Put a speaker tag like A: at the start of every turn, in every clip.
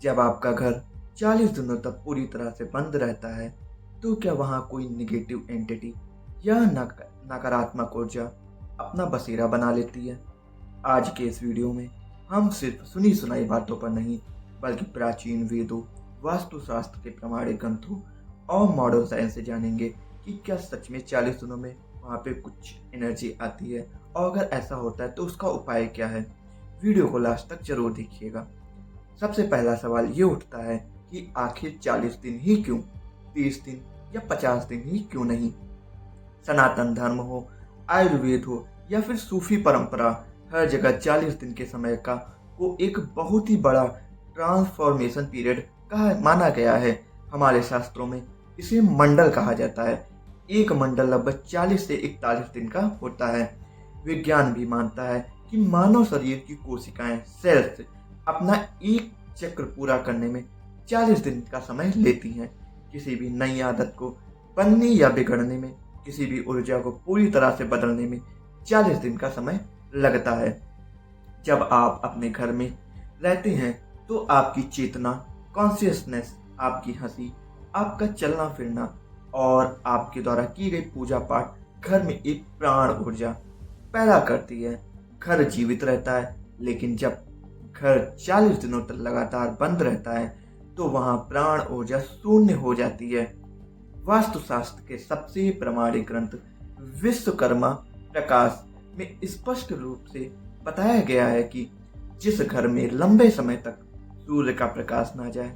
A: जब आपका घर 40 दिनों तक पूरी तरह से बंद रहता है, तो क्या वहाँ कोई नेगेटिव एंटिटी या नकारात्मक ऊर्जा अपना बसेरा बना लेती है? आज के इस वीडियो में हम सिर्फ सुनी सुनाई बातों पर नहीं, बल्कि प्राचीन वेदों, वास्तुशास्त्र के प्रमाणिक ग्रंथों और मॉडर्न साइंस से जानेंगे कि क्या सच में 40 दिनों में वहाँ पे कुछ एनर्जी आती है, और अगर ऐसा होता है तो उसका उपाय क्या है। वीडियो को लास्ट तक जरूर देखिएगा। सबसे पहला सवाल ये उठता है कि आखिर 40 दिन ही क्यों, 30 दिन या 50 दिन ही क्यों नहीं? सनातन धर्म हो, आयुर्वेद हो या फिर सूफी परंपरा, हर जगह 40 दिन के समय का को एक बहुत ही बड़ा ट्रांसफॉर्मेशन पीरियड कहा माना गया है। हमारे शास्त्रों में इसे मंडल कहा जाता है। एक मंडल लगभग 40 से 41 दिन का होता है। विज्ञान भी मानता है कि मानव शरीर की कोशिकाएं, सेल्स अपना एक चक्र पूरा करने में 40 दिन का समय लेती हैं। किसी भी नई आदत को बनने या बिगड़ने में, किसी भी ऊर्जा को पूरी तरह से बदलने में 40 दिन का समय लगता है। जब आप अपने घर में रहते हैं तो आपकी चेतना, कॉन्शियसनेस, आपकी हंसी, आपका चलना फिरना और आपके द्वारा की गई पूजा पाठ घर में एक प्राण ऊर्जा पैदा करती है। घर जीवित रहता है, लेकिन जब घर 40 दिनों तक लगातार बंद रहता है तो वहां प्राण ऊर्जा शून्य हो जाती है। वास्तुशास्त्र के सबसे प्रामाणिक ग्रंथ विश्वकर्मा प्रकाश में स्पष्ट रूप से बताया गया है कि जिस घर में लंबे समय तक सूर्य का प्रकाश ना जाए,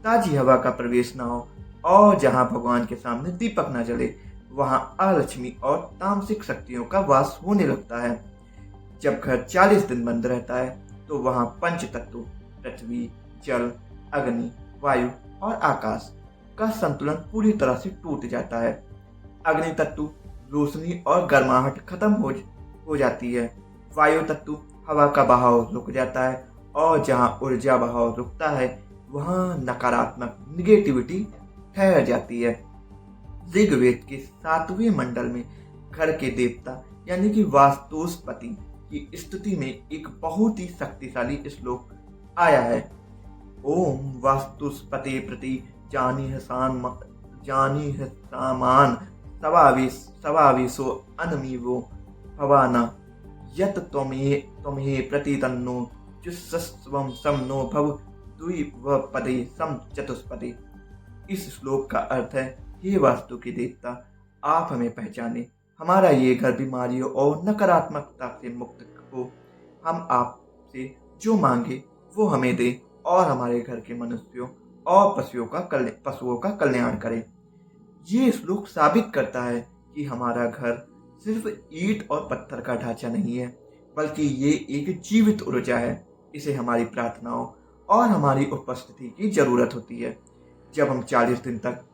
A: ताजी हवा का प्रवेश ना हो और जहां भगवान के सामने दीपक ना जले, वहां अलक्ष्मी और तामसिक शक्तियों का वास होने लगता है। जब घर 40 दिन बंद रहता है तो वहां पंच तत्व पृथ्वी, जल, अग्नि, वायु और आकाश का संतुलन पूरी तरह से टूट जाता है। अग्नि तत्व रोशनी और गर्माहट खत्म हो जाती है। वायु तत्व हवा का बहाव रुक जाता है और जहां ऊर्जा बहाव रुकता है वहां नकारात्मक निगेटिविटी ठहर जाती है। ऋग्वेद के 7वें मंडल में घर के देवता यानी कि वास्तुस्पति की स्तुति में एक बहुत ही शक्तिशाली श्लोक आया है। ओम वास्तुस्पते प्रति जानी सामान सवाविशो अनमीवो भवाना यत त्वमे प्रतितन्नो जुस्सस्वं सम नो भव द्विपदे सम चतुष्पदे। इस श्लोक का अर्थ है, हे वास्तु के देवता, आप हमें पहचाने, हमारा ये घर बीमारियों और नकारात्मकता से मुक्त हो। हम आपसे जो मांगे वो हमें दे और हमारे घर के मनुष्यों और पशुओं का कल्याण करे। ये श्लोक साबित करता है कि हमारा घर सिर्फ ईंट और पत्थर का ढांचा नहीं है, बल्कि ये एक जीवित ऊर्जा है। इसे हमारी प्रार्थनाओं और हमारी उपस्थिति की जरूरत होती है। जब हम 40 दिन तक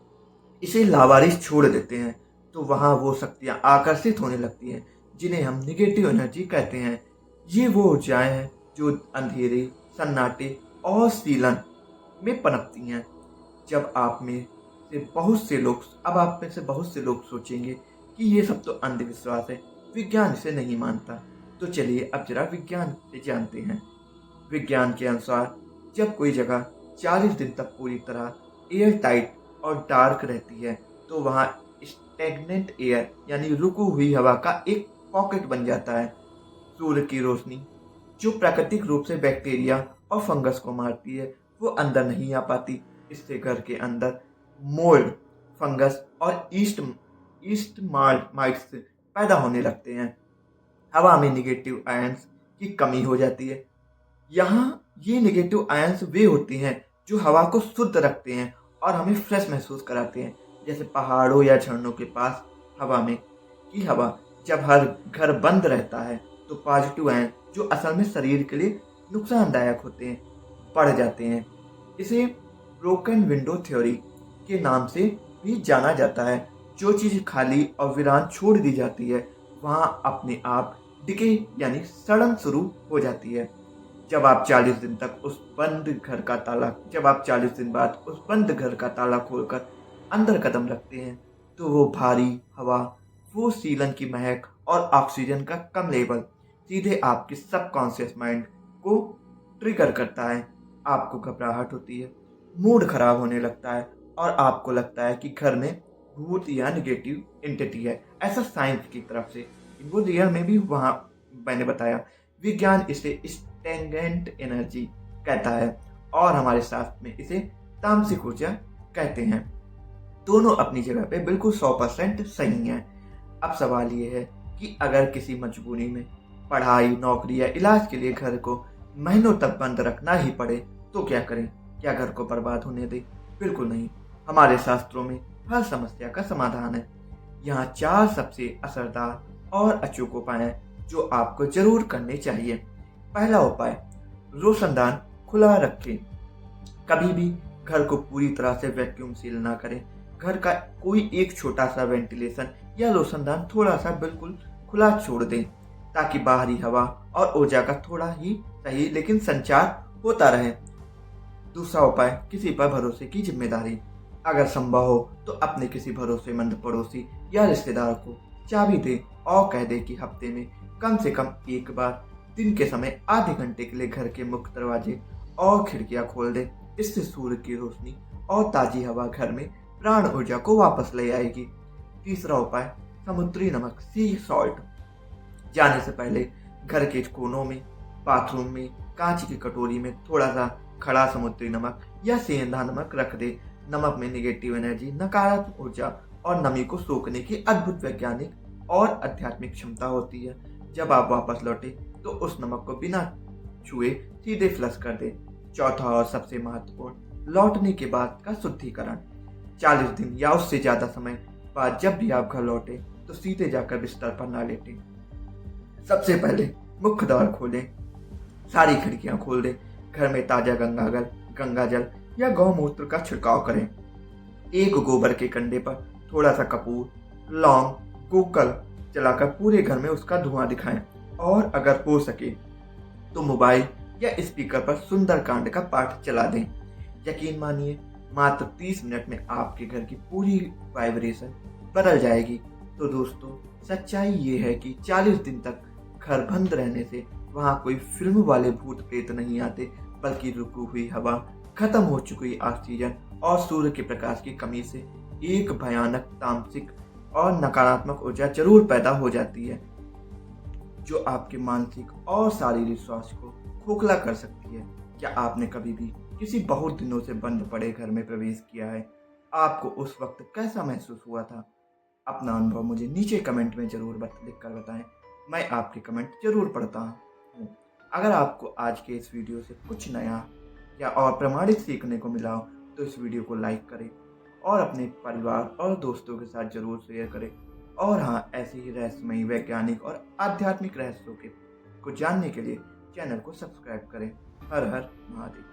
A: इसे लावारिस छोड़ देते हैं तो वहां वो शक्तियां आकर्षित होने लगती हैं जिन्हें हम निगेटिव एनर्जी कहते हैं। ये वो ऊर्जाएं हैं जो अंधेरे, सन्नाटे और सीलन में पनपती हैं। जब आप में से बहुत से लोग सोचेंगे कि ये सब तो अंधविश्वास है, विज्ञान इसे नहीं मानता। तो चलिए अब जरा विज्ञान से जानते हैं। विज्ञान के अनुसार जब कोई जगह 40 दिन तक पूरी तरह एयर टाइट और डार्क रहती है तो वहाँ स्टेगनेंट एयर यानी रुकी हुई हवा का एक पॉकेट बन जाता है। सूर्य की रोशनी जो प्राकृतिक रूप से बैक्टीरिया और फंगस को मारती है वो अंदर नहीं आ पाती। इससे घर के अंदर मोल्ड, फंगस और ईस्ट माइट्स पैदा होने लगते हैं। हवा में निगेटिव आयंस की कमी हो जाती है। यहाँ ये नेगेटिव आयंस वे होते हैं जो हवा को शुद्ध रखते हैं और हमें फ्रेश महसूस कराते हैं। जैसे पहाड़ों या झरनों के पास हवा जब हर घर बंद रहता है तो पॉजिटिव आयन जो असल में शरीर के लिए नुकसानदायक होते हैं बढ़ जाते हैं। इसे ब्रोकन विंडो थ्योरी के नाम से भी जाना जाता है। जो चीज खाली और वीरान छोड़ दी जाती है वहां अपने आप डिके यानी सड़न शुरू हो जाती है। जब आप 40 दिन बाद उस बंद घर का ताला खोलकर अंदर कदम रखते हैं तो वो भारी हवा, वो सीलन की महक और ऑक्सीजन का कम लेवल सीधे आपके सबकॉन्शियस माइंड को ट्रिगर करता है। आपको घबराहट होती है, मूड खराब होने लगता है और आपको लगता है कि घर में भूत या नेगेटिव एंटिटी है। ऐसा साइंस की तरफ से, वो रियल में भी वहाँ मैंने बताया। विज्ञान इसे स्टेंगेंट एनर्जी कहता है और हमारे शास्त्र में इसे तामसिक ऊर्जा कहते हैं। दोनों अपनी जगह पे बिल्कुल 100% सही हैं। अब सवाल ये है कि अगर किसी मजबूरी में पढ़ाई, नौकरी या इलाज के लिए घर को महीनों तक बंद रखना ही पड़े तो क्या करें? क्या घर को बर्बाद होने दें? बिल्कुल नहीं। हमारे शास्त्रों में हर समस्या का समाधान है। यहाँ 4 सबसे असरदार और अचूक उपाय हैं जो आपको जरूर करने चाहिए। पहला उपाय, रोशनदान खुला रखें। कभी भी घर को पूरी तरह से वैक्यूम सील ना करें। घर का कोई एक छोटा सा वेंटिलेशन या रोशनदान थोड़ा सा बिल्कुल खुला छोड़ दें ताकि बाहरी हवा और ऊर्जा का थोड़ा ही सही लेकिन संचार होता रहे। दूसरा उपाय, किसी पर भरोसे की जिम्मेदारी। अगर संभव हो तो अपने किसी भरोसेमंद पड़ोसी या रिश्तेदार को चाबी दे और कह दे कि हफ्ते में कम से कम एक बार दिन के समय आधे घंटे के लिए घर के मुख्य दरवाजे और खिड़कियां खोल दे। इससे सूर्य की रोशनी और ताजी हवा घर में प्राण ऊर्जा को वापस ले आएगी। तीसरा उपाय, समुद्री नमक सी सॉल्ट। जाने से पहले घर के कोनों में, बाथरूम में, कांच की कटोरी में थोड़ा सा खड़ा समुद्री नमक या सेंधा नमक रख दे। नमक में नेगेटिव एनर्जी, नकारात्मक ऊर्जा और नमी को सोखने की अद्भुत वैज्ञानिक और आध्यात्मिक क्षमता होती है। जब आप वापस लौटे तो उस नमक को बिना छुए सीधे फ्लश कर दे। चौथा और सबसे महत्वपूर्ण, लौटने के बाद का शुद्धिकरण। 40 दिन या उससे ज्यादा समय बाद जब भी आप घर लौटे तो सीधे जाकर बिस्तर पर ना लेटें। सबसे पहले मुख्य द्वार खोलें, सारी खिड़कियां खोल दें। घर में ताजा गंगा जल या गौमूत्र का छिड़काव करें। एक गोबर के कंडे पर थोड़ा सा कपूर, लौंग, गोकल जलाकर पूरे घर में उसका धुआं दिखाएं और अगर हो सके तो मोबाइल या स्पीकर पर सुंदरकांड का पाठ चला दें। यकीन मानिए, मात्र 30 मिनट में आपके घर की पूरी वाइब्रेशन बदल जाएगी। तो दोस्तों, सच्चाई ये है कि 40 दिन तक घर बंद रहने से वहाँ कोई फिल्म वाले भूत प्रेत नहीं आते, बल्कि रुकी हुई हवा, खत्म हो चुकी ऑक्सीजन और सूर्य के प्रकाश की कमी से एक भयानक तामसिक और नकारात्मक ऊर्जा जरूर पैदा हो जाती है जो आपके मानसिक और शारीरिक स्वास्थ्य को खोखला कर सकती है। क्या आपने कभी भी किसी बहुत दिनों से बंद पड़े घर में प्रवेश किया है? आपको उस वक्त कैसा महसूस हुआ था? अपना अनुभव मुझे नीचे कमेंट में जरूर लिख कर बताएं। मैं आपके कमेंट जरूर पढ़ता हूँ। अगर आपको आज के इस वीडियो से कुछ नया या और प्रमाणित सीखने को मिला हो तो इस वीडियो को लाइक करें और अपने परिवार और दोस्तों के साथ जरूर शेयर करें। और हाँ, ऐसे ही रहस्यमयी, वैज्ञानिक और आध्यात्मिक रहस्यों को जानने के लिए चैनल को सब्सक्राइब करें। हर हर महादेव।